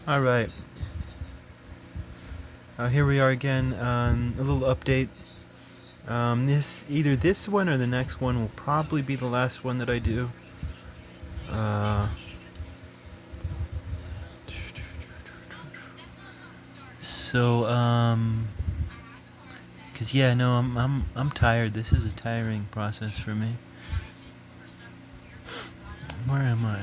All right. Here we are again. A little update. Either this one or the next one will probably be the last one that I do. Uh, so, cause yeah, no, I'm tired. This is a tiring process for me. Where am I?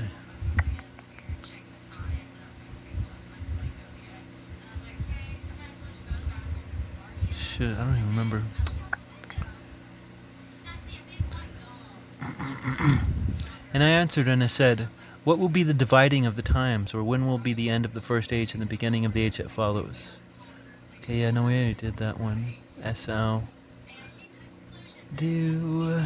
Shit, I don't even remember. And I answered and I said, "What will be the dividing of the times, or when will be the end of the first age and the beginning of the age that follows?" Okay, yeah, no, we already did that one. SL. Do.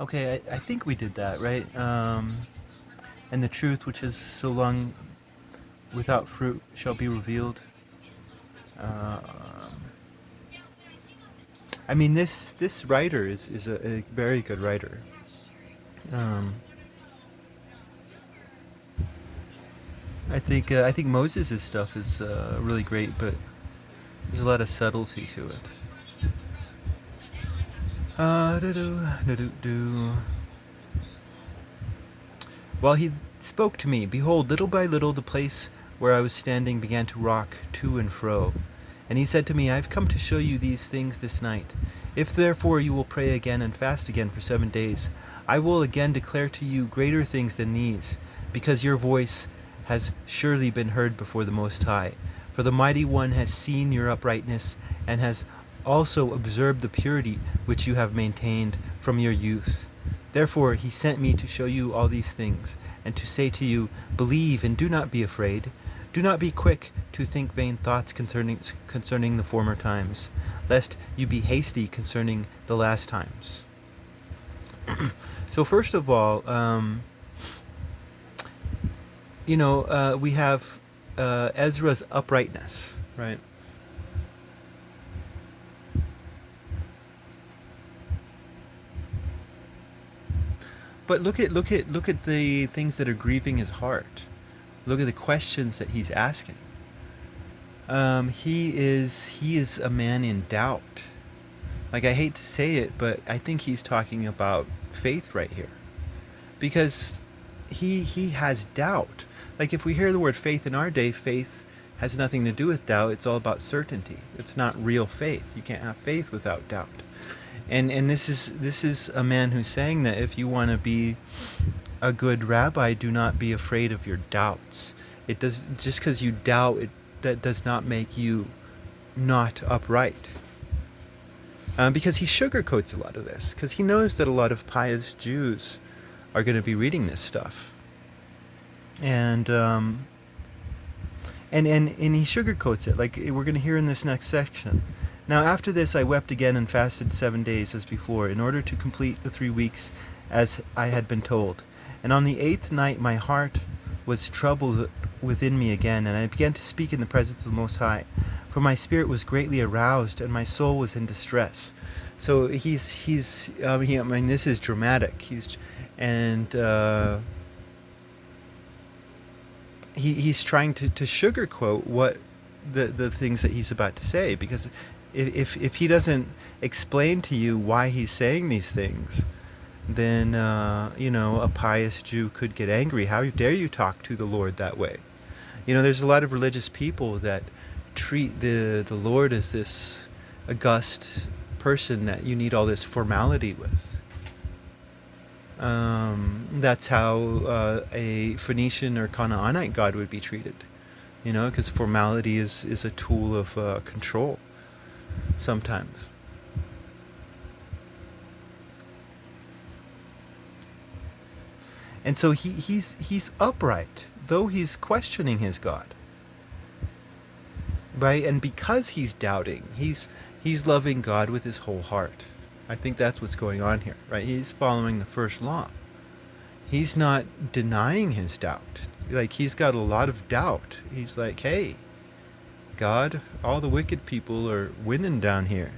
Okay, I think we did that, right? And the truth which is so long without fruit shall be revealed. Um, I mean, this writer is a very good writer. Um, I think Moses' stuff is really great, but there's a lot of subtlety to it. Do. While he spoke to me, behold, little by little the place where I was standing began to rock to and fro. And he said to me, I have come to show you these things this night. If therefore you will pray again and fast again for 7 days, I will again declare to you greater things than these, because your voice has surely been heard before the Most High. For the Mighty One has seen your uprightness, and has also observed the purity which you have maintained from your youth. Therefore he sent me to show you all these things, and to say to you, believe and do not be afraid. Do not be quick to think vain thoughts concerning the former times, lest you be hasty concerning the last times. So first of all, we have Ezra's uprightness, right? But look at the things that are grieving his heart. Look at the questions that he's asking. He is a man in doubt. Like, I hate to say it, but I think he's talking about faith right here, because he has doubt. Like, if we hear the word faith in our day, faith has nothing to do with doubt. It's all about certainty. It's not real faith. You can't have faith without doubt. And this is a man who's saying that if you want to be a good rabbi, do not be afraid of your doubts. It does just because you doubt it, that does not make you not upright. Because he sugarcoats a lot of this, because he knows that a lot of pious Jews are going to be reading this stuff, and he sugarcoats it, like we're going to hear in this next section. Now after this I wept again and fasted 7 days as before, in order to complete the 3 weeks as I had been told. And on the 8th night my heart was troubled within me again, and I began to speak in the presence of the Most High, for my spirit was greatly aroused, and my soul was in distress. So I mean, this is dramatic. He's trying to sugarcoat what the things that he's about to say, because if he doesn't explain to you why he's saying these things, then a pious Jew could get angry. How dare you talk to the Lord that way? There's a lot of religious people that treat the Lord as this august person that you need all this formality with. That's how a Phoenician or Canaanite god would be treated, because formality is a tool of control sometimes. And so he's upright, though he's questioning his God, right? And because he's doubting, he's loving God with his whole heart. I think that's what's going on here, right? He's following the first law. he's not denying his doubt. Like, he's got a lot of doubt. He's like, hey, God, all the wicked people are winning down here.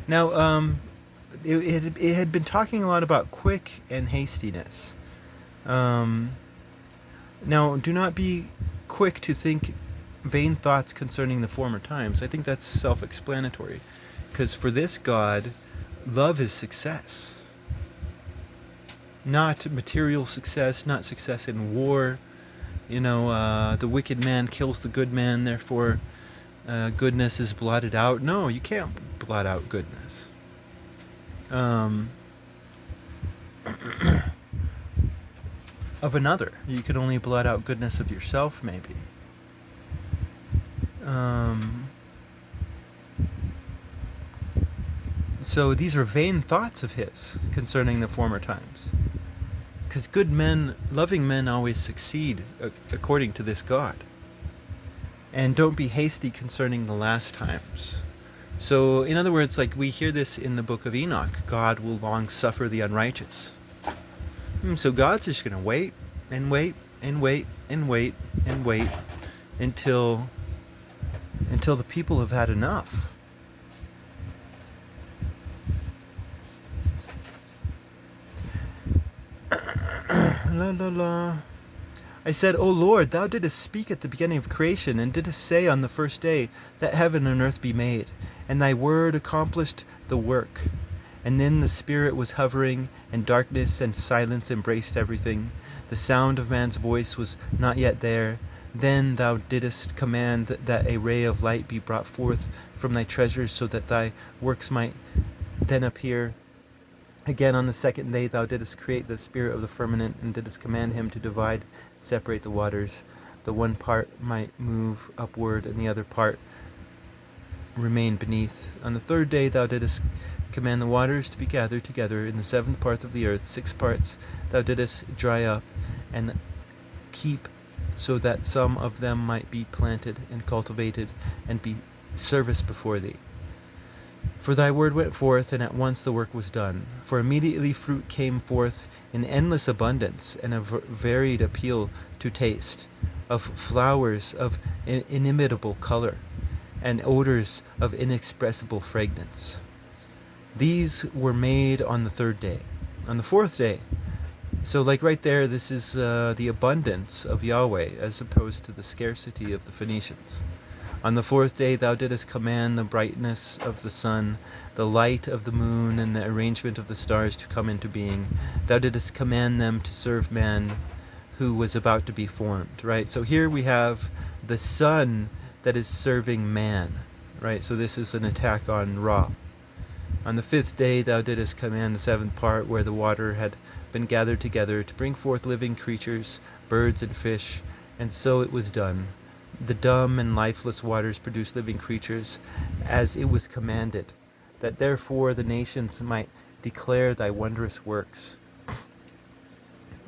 Now, it had been talking a lot about quick and hastiness. Now, do not be quick to think vain thoughts concerning the former times. I think that's self-explanatory. Because for this God, love is success. Not material success, not success in war. The wicked man kills the good man, therefore goodness is blotted out. No, you can't blot out goodness. Of another. You can only blot out goodness of yourself, maybe. So these are vain thoughts of his concerning the former times. Because good men, loving men always succeed according to this God. And don't be hasty concerning the last times. So, in other words, like we hear this in the book of Enoch, God will long suffer the unrighteous. So God's just going to wait and wait and wait and wait and wait until the people have had enough. La la la. I said, O Lord, thou didst speak at the beginning of creation, and didst say on the first day, let heaven and earth be made. And thy word accomplished the work. And then the Spirit was hovering, and darkness and silence embraced everything. The sound of man's voice was not yet there. Then thou didst command that a ray of light be brought forth from thy treasures, so that thy works might then appear. Again, on the second day thou didst create the spirit of the firmament, and didst command him to divide and separate the waters. The one part might move upward, and the other part remain beneath. On the third day thou didst command the waters to be gathered together in the seventh part of the earth. 6 parts thou didst dry up and keep, so that some of them might be planted and cultivated and be service before thee. For thy word went forth, and at once the work was done. For immediately fruit came forth in endless abundance, and a varied appeal to taste, of flowers of inimitable color, and odors of inexpressible fragrance. These were made on the third day. On the fourth day, so like right there, this is the abundance of Yahweh as opposed to the scarcity of the Phoenicians. On the fourth day thou didst command the brightness of the sun, the light of the moon, and the arrangement of the stars to come into being. Thou didst command them to serve man who was about to be formed, right? So here we have the sun that is serving man, right? So this is an attack on Ra. On the fifth day thou didst command the seventh part, where the water had been gathered together, to bring forth living creatures, birds and fish, and so it was done. The dumb and lifeless waters produced living creatures, as it was commanded, that therefore the nations might declare thy wondrous works.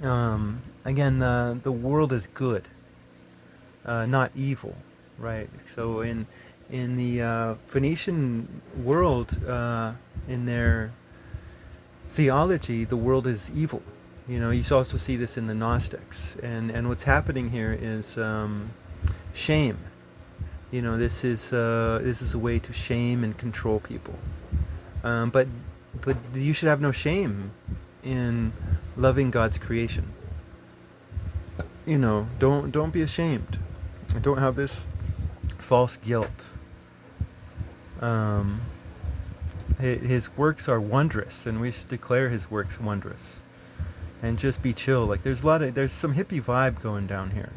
Again, the world is good, not evil, right? So in the Phoenician world, in their theology, the world is evil. You also see this in the Gnostics, and what's happening here is shame. This is a way to shame and control people. But you should have no shame in loving God's creation. Don't be ashamed. Don't have this false guilt. His works are wondrous, and we should declare his works wondrous. And just be chill. Like there's some hippie vibe going down here,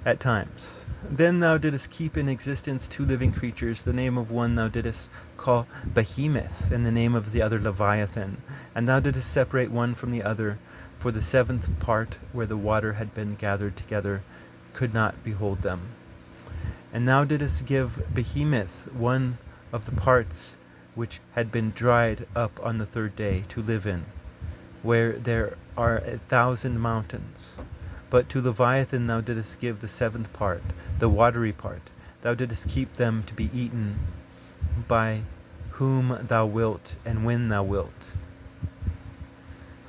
at times. Then thou didst keep in existence 2 living creatures. The name of one thou didst call Behemoth, and the name of the other Leviathan. And thou didst separate one from the other, for the seventh part, where the water had been gathered together, could not behold them. And thou didst give Behemoth one of the parts which had been dried up on the third day, to live in, where there are 1,000 mountains. But to Leviathan thou didst give the seventh part, the watery part. Thou didst keep them to be eaten by whom thou wilt, and when thou wilt.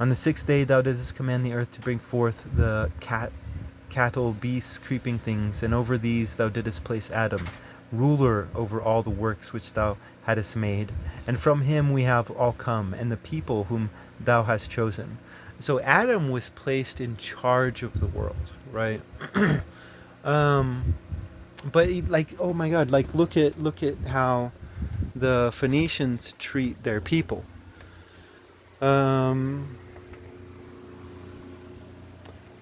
On the 6th day thou didst command the earth to bring forth the cattle, beasts, creeping things, and over these thou didst place Adam, ruler over all the works which thou hadst made. And from him we have all come, and the people whom thou hast chosen. So Adam was placed in charge of the world, right? But like, oh my God, like look at how the Phoenicians treat their people.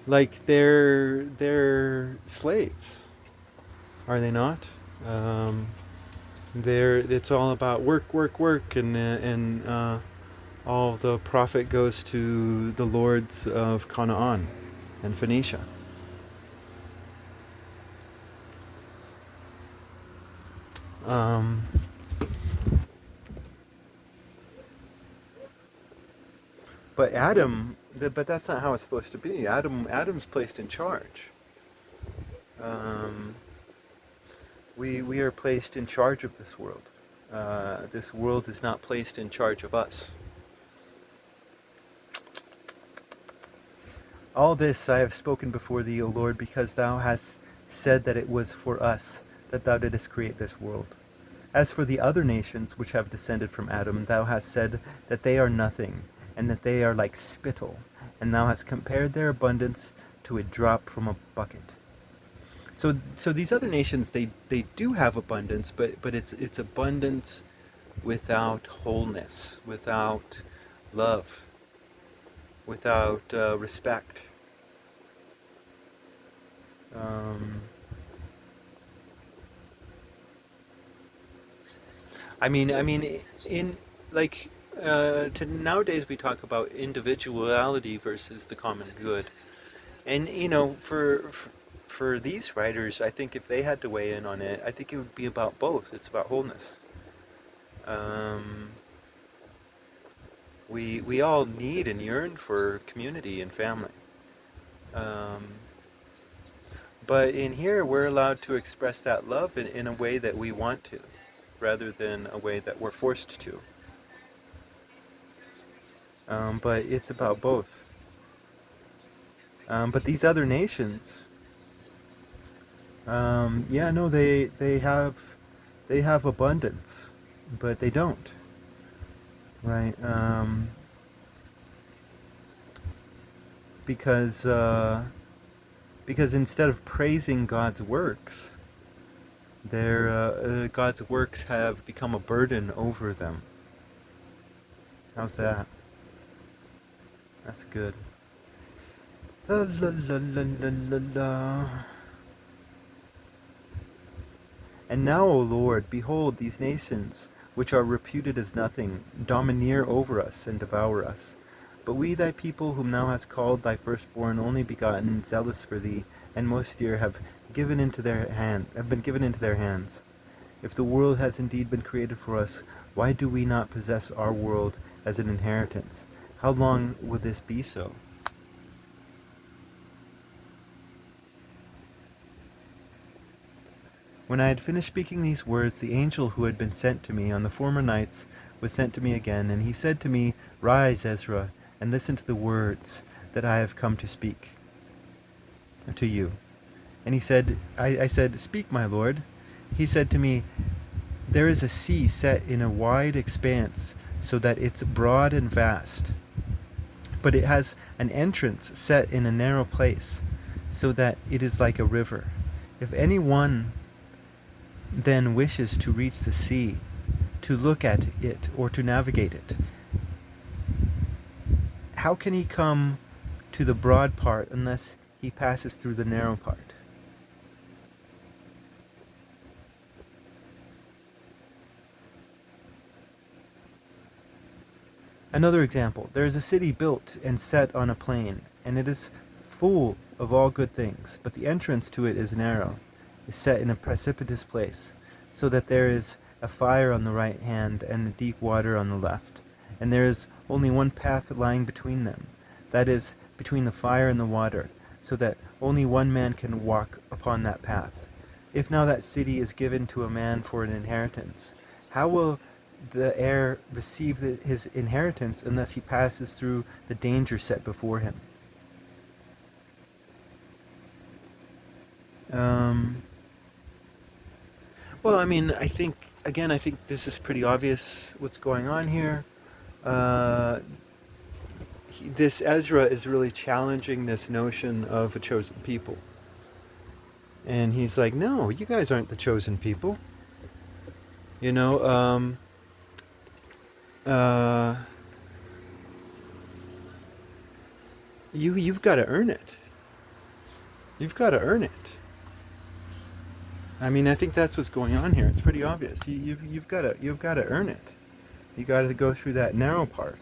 Like they're slaves, are they not? It's all about work, and all the profit goes to the lords of Canaan and Phoenicia. But but that's not how it's supposed to be. Adam's placed in charge. We are placed in charge of this world. This world is not placed in charge of us. All this I have spoken before thee, O Lord, because thou hast said that it was for us that thou didst create this world. As for the other nations which have descended from Adam, thou hast said that they are nothing, and that they are like spittle, and thou hast compared their abundance to a drop from a bucket. So these other nations, they do have abundance, but it's abundance without wholeness, without love, without respect. I mean, in like to nowadays we talk about individuality versus the common good, and for these writers, I think if they had to weigh in on it, I think it would be about both. It's about wholeness. We all need and yearn for community and family. But in here, we're allowed to express that love in a way that we want to, rather than a way that we're forced to. But it's about both. But these other nations, yeah, no, they have abundance, but they don't, right? Because instead of praising God's works, God's works have become a burden over them. How's that? That's good. La, la, la, la, la, la, la. And now, O Lord, behold, these nations, which are reputed as nothing, domineer over us and devour us. But we, thy people, whom thou hast called thy firstborn, only begotten, zealous for thee, and most dear, have been given into their hands. If the world has indeed been created for us, why do we not possess our world as an inheritance? How long will this be so? When I had finished speaking these words, the angel who had been sent to me on the former nights was sent to me again, and he said to me, Rise, Ezra, and listen to the words that I have come to speak to you. And he said, I said, Speak, my Lord. He said to me, There is a sea set in a wide expanse, so that it's broad and vast. But it has an entrance set in a narrow place, so that it is like a river. If anyone then wishes to reach the sea, to look at it, or to navigate it, how can he come to the broad part unless he passes through the narrow part? Another example, there is a city built and set on a plain, and it is full of all good things, but the entrance to it is narrow, is set in a precipitous place, so that there is a fire on the right hand and a deep water on the left, and there is only one path lying between them, that is, between the fire and the water, so that only one man can walk upon that path. If now that city is given to a man for an inheritance, how will the heir receive his inheritance unless he passes through the danger set before him. Um, well, I mean, I think this is pretty obvious what's going on here. Uh, this Ezra is really challenging this notion of a chosen people. And he's like, no, you guys aren't the chosen people. You know, uh, you've got to earn it. You've got to earn it. I mean, I think that's what's going on here. It's pretty obvious. You've got to earn it. You got to go through that narrow part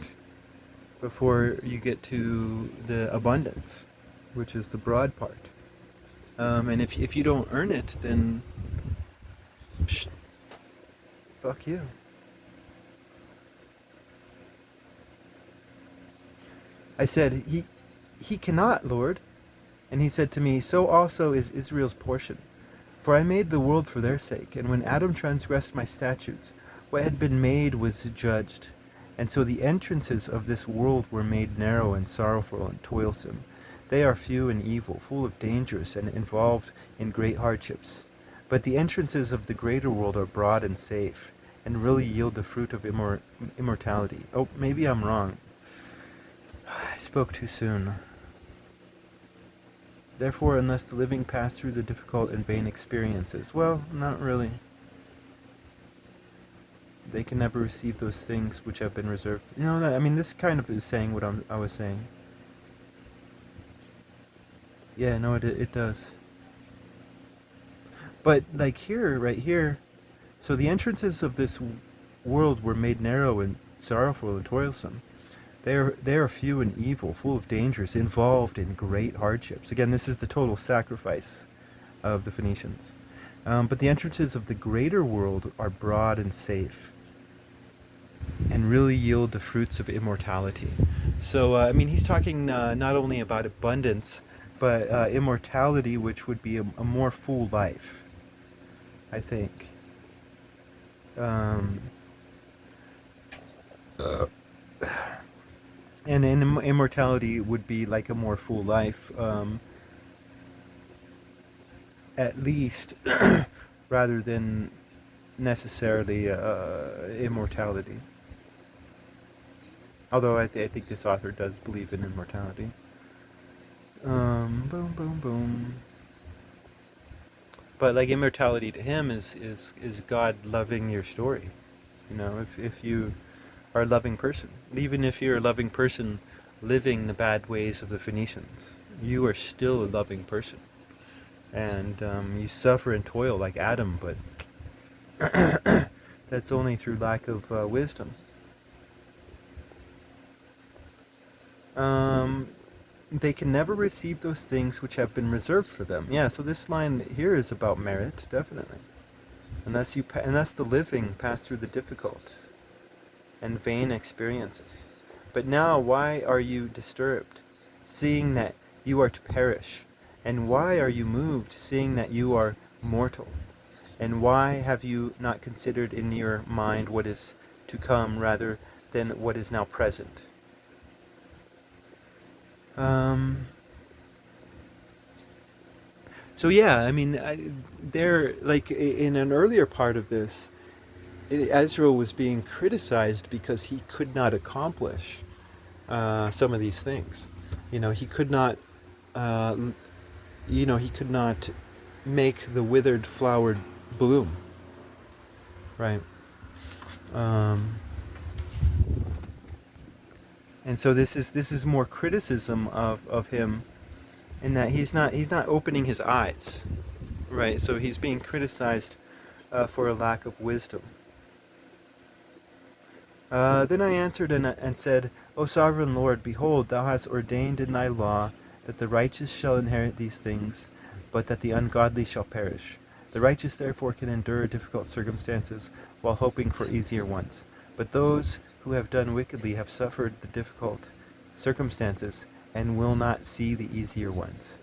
before you get to the abundance, which is the broad part. And if you don't earn it, then psh, fuck you. I said, he cannot, Lord. And he said to me, so also is Israel's portion. For I made the world for their sake, and when Adam transgressed my statutes, what had been made was judged. And so the entrances of this world were made narrow and sorrowful and toilsome. They are few and evil, full of dangers, and involved in great hardships. But the entrances of the greater world are broad and safe, and really yield the fruit of immortality. Oh, maybe I'm wrong. I spoke too soon. Therefore, unless the living pass through the difficult and vain experiences, well, not really. They can never receive those things which have been reserved. You know, I mean, this kind of is saying what I was saying. Yeah, no, it does. But, like here, right here, so the entrances of this world were made narrow and sorrowful and toilsome. They are few and evil, full of dangers, involved in great hardships. Again, this is the total sacrifice of the Phoenicians. But the entrances of the greater world are broad and safe, and really yield the fruits of immortality. So, I mean, he's talking not only about abundance, but immortality, which would be a more full life, I think. Um, and immortality would be like a more full life, at least, rather than necessarily immortality. Although I think this author does believe in immortality. Boom, boom, boom. But like immortality to him is God loving your story. You know, if you are a loving person, even if you're a loving person living the bad ways of the Phoenicians, you are still a loving person, and you suffer and toil like Adam, but that's only through lack of wisdom. They can never receive those things which have been reserved for them. Yeah, so this line here is about merit, definitely. Unless the living pass through the difficult and vain experiences. But now why are you disturbed, seeing that you are to perish? And why are you moved, seeing that you are mortal? And why have you not considered in your mind what is to come rather than what is now present? So yeah, I mean, there, like in an earlier part of this, Ezra was being criticized because he could not accomplish some of these things. You know, he could not, uh, he could not make the withered flower bloom, right? Um, and so this is more criticism of him, in that he's not opening his eyes, right? So he's being criticized for a lack of wisdom. Then I answered and said, O sovereign Lord, behold, thou hast ordained in thy law that the righteous shall inherit these things, but that the ungodly shall perish. The righteous therefore can endure difficult circumstances while hoping for easier ones. But those who have done wickedly have suffered the difficult circumstances and will not see the easier ones.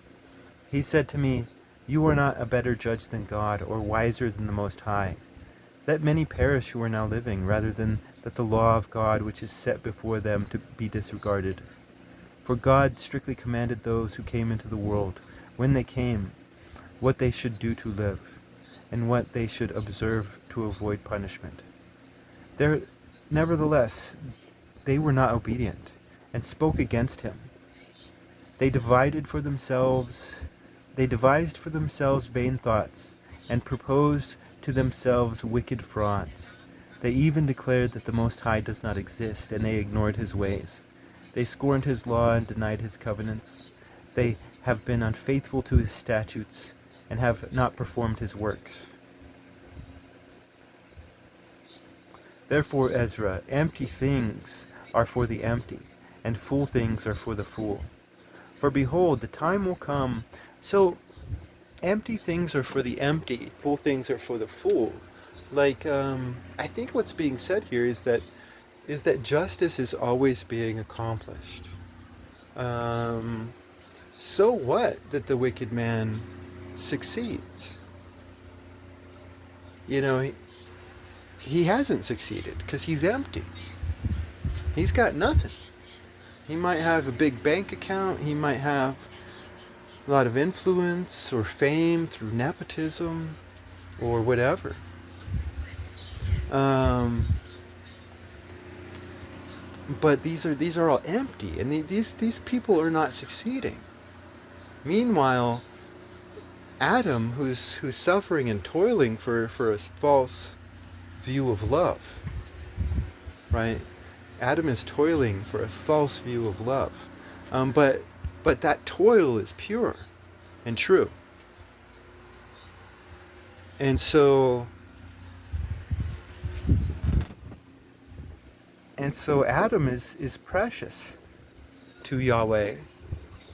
He said to me, You are not a better judge than God, or wiser than the Most High. Let many perish who are now living, rather than that the law of God which is set before them to be disregarded. For God strictly commanded those who came into the world, when they came, what they should do to live, and what they should observe to avoid punishment. There, nevertheless, they were not obedient, and spoke against him. They divided for themselves, they devised for themselves vain thoughts, and proposed to themselves wicked frauds. They even declared that the Most High does not exist, and they ignored his ways. They scorned his law and denied his covenants. They have been unfaithful to his statutes, and have not performed his works. Therefore, Ezra, empty things are for the empty, and full things are for the fool. For behold, the time will come. So, empty things are for the empty, full things are for the fool. I think what's being said here is that justice is always being accomplished. So what that the wicked man succeeds? He hasn't succeeded because he's empty. He's got nothing. He might have a big bank account. He might have a lot of influence or fame through nepotism or whatever. But these are all empty, and these people are not succeeding. Meanwhile, Adam, who's suffering and toiling for a false view of love, right? Adam is toiling for a false view of love, but that toil is pure and true, and so Adam is precious to Yahweh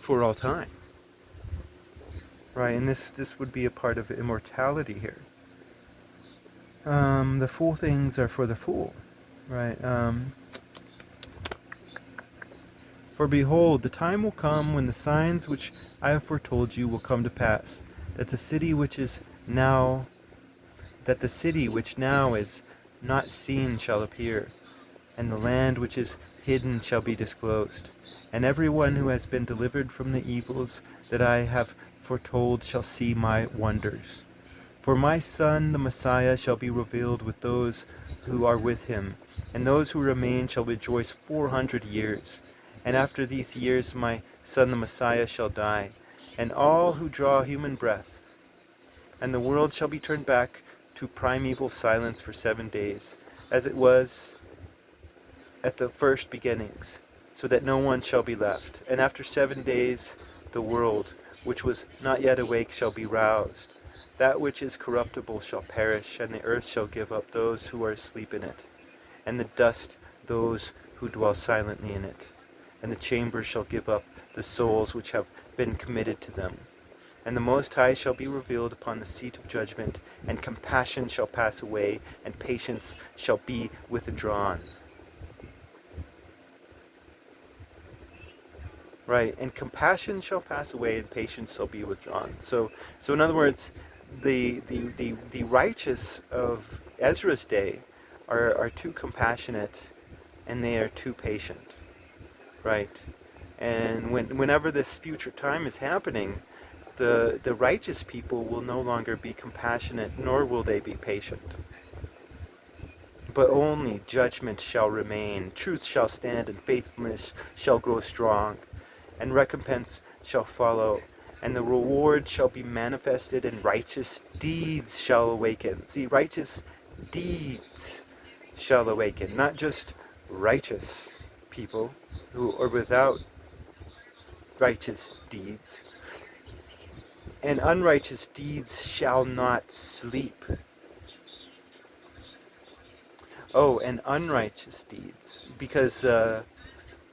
for all time, right? And this would be a part of immortality here. The fool things are for the fool, right? For behold, the time will come when the signs which I have foretold you will come to pass, that the city which now is not seen shall appear, and the land which is hidden shall be disclosed. And everyone who has been delivered from the evils that I have foretold shall see my wonders. For my Son, the Messiah, shall be revealed with those who are with him, and those who remain shall rejoice 400 years. And after these years my Son, the Messiah, shall die, and all who draw human breath. And the world shall be turned back to primeval silence for 7 days, as it was at the first beginnings, so that no one shall be left. And after 7 days the world, which was not yet awake, shall be roused. That which is corruptible shall perish, and the earth shall give up those who are asleep in it, and the dust those who dwell silently in it. And the chambers shall give up the souls which have been committed to them. And the Most High shall be revealed upon the seat of judgment, and compassion shall pass away, and patience shall be withdrawn. Right, and compassion shall pass away, and patience shall be withdrawn. So in other words, the righteous of Ezra's day are too compassionate, and they are too patient. Right, and whenever this future time is happening, the righteous people will no longer be compassionate, nor will they be patient. But only judgment shall remain, truth shall stand, and faithfulness shall grow strong, and recompense shall follow, and the reward shall be manifested, and righteous deeds shall awaken. See, righteous deeds shall awaken, not just righteous people who are without righteous deeds. And unrighteous deeds shall not sleep. Oh, and unrighteous deeds, because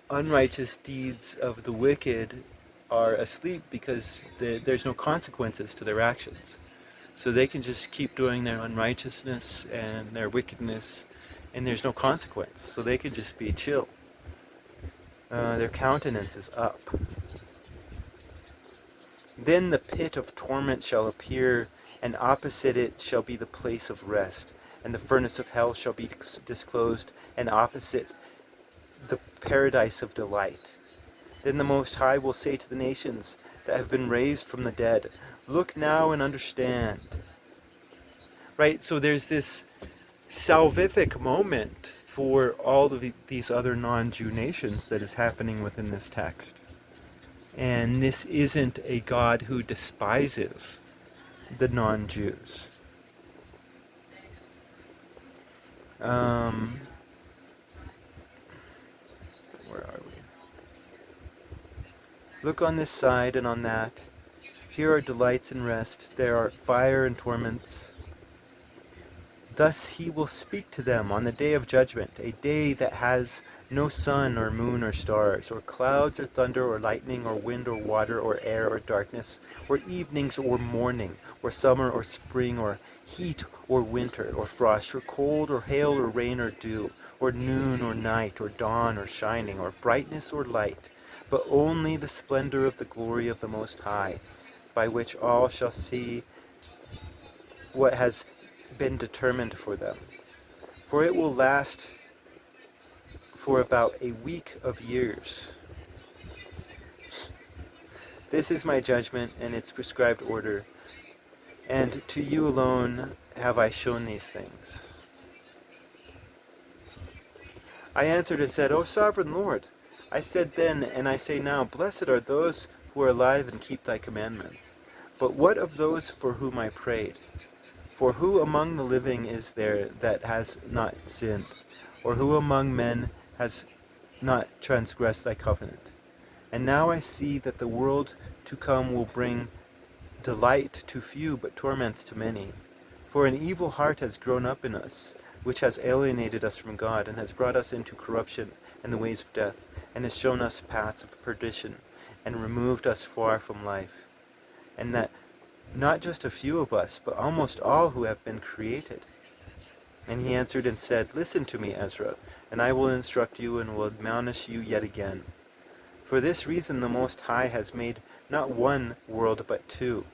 unrighteous deeds of the wicked are asleep because there's no consequences to their actions. So they can just keep doing their unrighteousness and their wickedness, and there's no consequence. So they can just be chill. Their countenance is up. Then the pit of torment shall appear, and opposite it shall be the place of rest. and the furnace of hell shall be disclosed, and opposite the paradise of delight. Then the Most High will say to the nations that have been raised from the dead, look now and understand. Right? So there's this salvific moment for all of these other non-Jew nations that is happening within this text. And this isn't a God who despises the non-Jews. Where are we? Look on this side and on that. Here are delights and rest. There are fire and torments. Thus he will speak to them on the day of judgment, a day that has no sun or moon or stars, or clouds or thunder or lightning or wind or water or air or darkness, or evenings or morning, or summer or spring, or heat or winter, or frost or cold, or hail or rain or dew, or noon or night, or dawn or shining, or brightness or light, but only the splendor of the glory of the Most High, by which all shall see what has been determined for them. For it will last for about a week of years. This is my judgment and its prescribed order, and to you alone have I shown these things. I answered and said, O sovereign Lord, I said then, and I say now, blessed are those who are alive and keep thy commandments. But what of those for whom I prayed? For who among the living is there that has not sinned? Or who among men has not transgressed thy covenant? And now I see that the world to come will bring delight to few, but torments to many. For an evil heart has grown up in us, which has alienated us from God, and has brought us into corruption and the ways of death, and has shown us paths of perdition, and removed us far from life. And that not just a few of us, but almost all who have been created. And he answered and said, listen to me, Ezra, and I will instruct you and will admonish you yet again. For this reason the Most High has made not one world but two.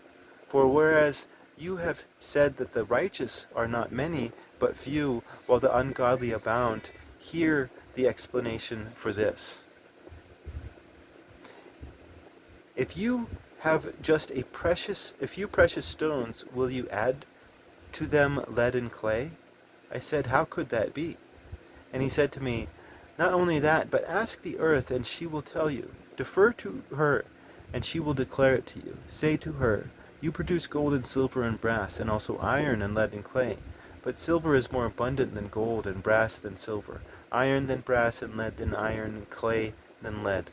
For whereas you have said that the righteous are not many, but few, while the ungodly abound, hear the explanation for this. If you have just a few precious stones, will you add to them lead and clay? I said, how could that be? And he said to me, not only that, but ask the earth, and she will tell you. Defer to her, and she will declare it to you. Say to her, you produce gold and silver and brass, and also iron and lead and clay. But silver is more abundant than gold, and brass than silver, iron than brass, and lead than iron, and clay than lead.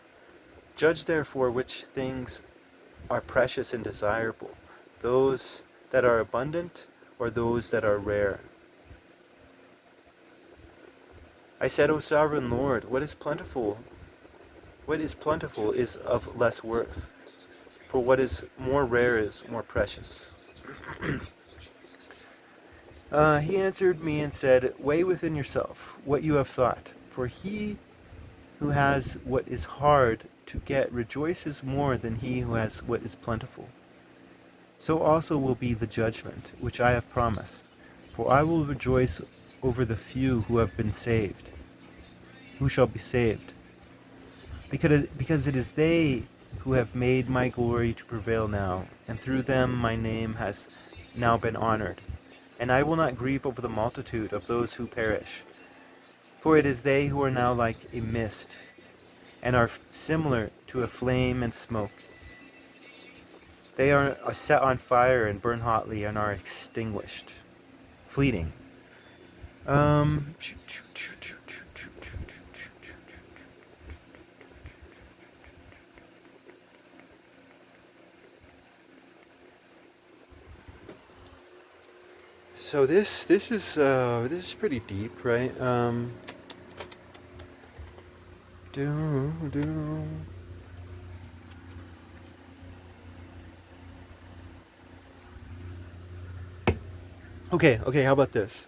Judge therefore which things are precious and desirable, those that are abundant or those that are rare. I said, O sovereign Lord, what is plentiful is of less worth, for what is more rare is more precious. He answered me and said, weigh within yourself what you have thought, for he who has what is hard to get rejoices more than he who has what is plentiful. So also will be the judgment which I have promised, for I will rejoice over the few who have been saved, who shall be saved, because it is they who have made my glory to prevail now, and through them my name has now been honored. And I will not grieve over the multitude of those who perish, for it is they who are now like a mist, and are similar to a flame and smoke. They are set on fire and burn hotly and are extinguished, fleeting. So this is pretty deep, right? Okay. How about this?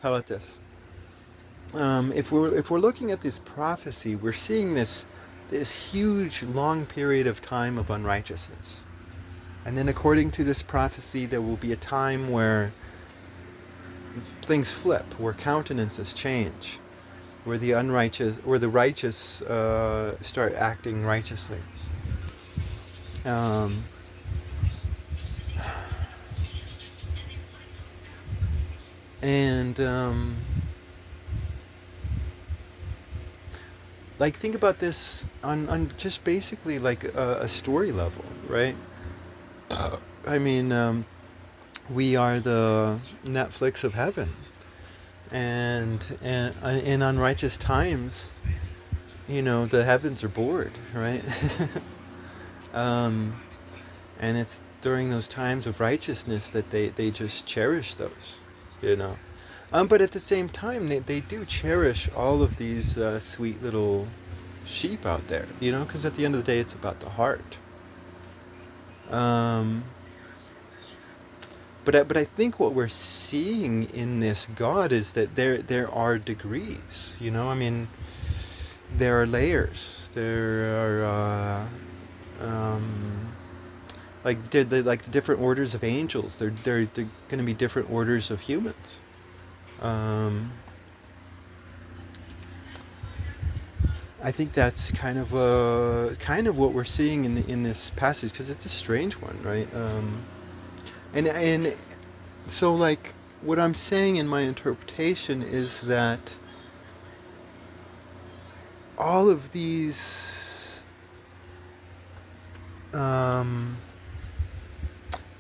If we're looking at this prophecy, we're seeing this huge long period of time of unrighteousness, and then according to this prophecy, there will be a time where things flip, where countenances change, where the righteous start acting righteously. Um, and like, think about this on just basically like a story level, right? I mean, we are the Netflix of heaven, and in unrighteous times, the heavens are bored, right? um, and it's during those times of righteousness that they just cherish those, you know. But at the same time, they do cherish all of these sweet little sheep out there, because at the end of the day, it's about the heart. Um, but I think what we're seeing in this God is that there are degrees. I mean, there are layers. There are like the different orders of angels. They're going to be different orders of humans. Um, I think that's kind of what we're seeing in this passage, because it's a strange one, right? And so, like, what I'm saying in my interpretation is that all of these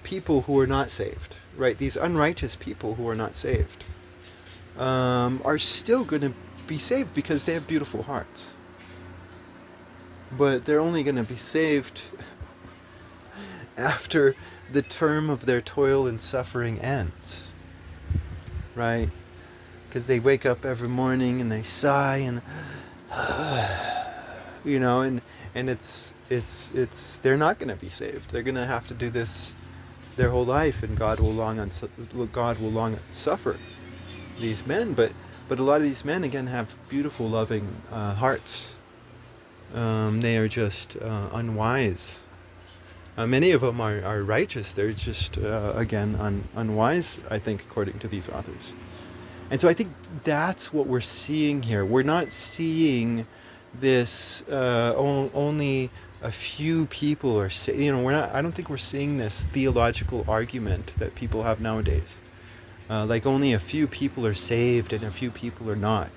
people who are not saved, right? These unrighteous people who are not saved, are still going to be saved because they have beautiful hearts. But they're only going to be saved after the term of their toil and suffering ends, right? Because they wake up every morning and they sigh and and it's they're not going to be saved. They're going to have to do this their whole life, and God will long suffer these men. But a lot of these men again have beautiful, loving hearts. They are just unwise. Many of them are righteous. They're just again unwise, I think, according to these authors. And so I think that's what we're seeing here. We're not seeing this only a few people are we're not. I don't think we're seeing this theological argument that people have nowadays. Like only a few people are saved and a few people are not.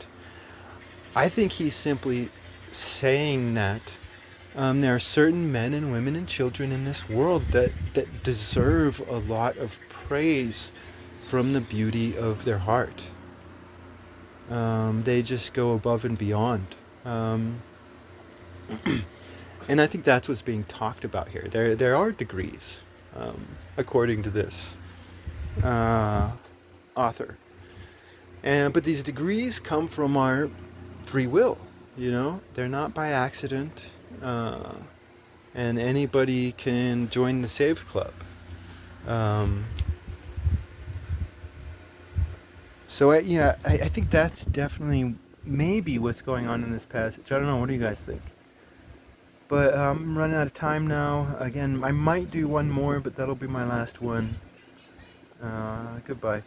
I think he's simply saying that there are certain men and women and children in this world that deserve a lot of praise from the beauty of their heart. They just go above and beyond. And I think that's what's being talked about here. There are degrees, according to this author. But these degrees come from our free will. They're not by accident. And anybody can join the Saved Club. So I think that's definitely maybe what's going on in this passage. I don't know. What do you guys think? But I'm running out of time now. Again, I might do one more, but that'll be my last one. Goodbye.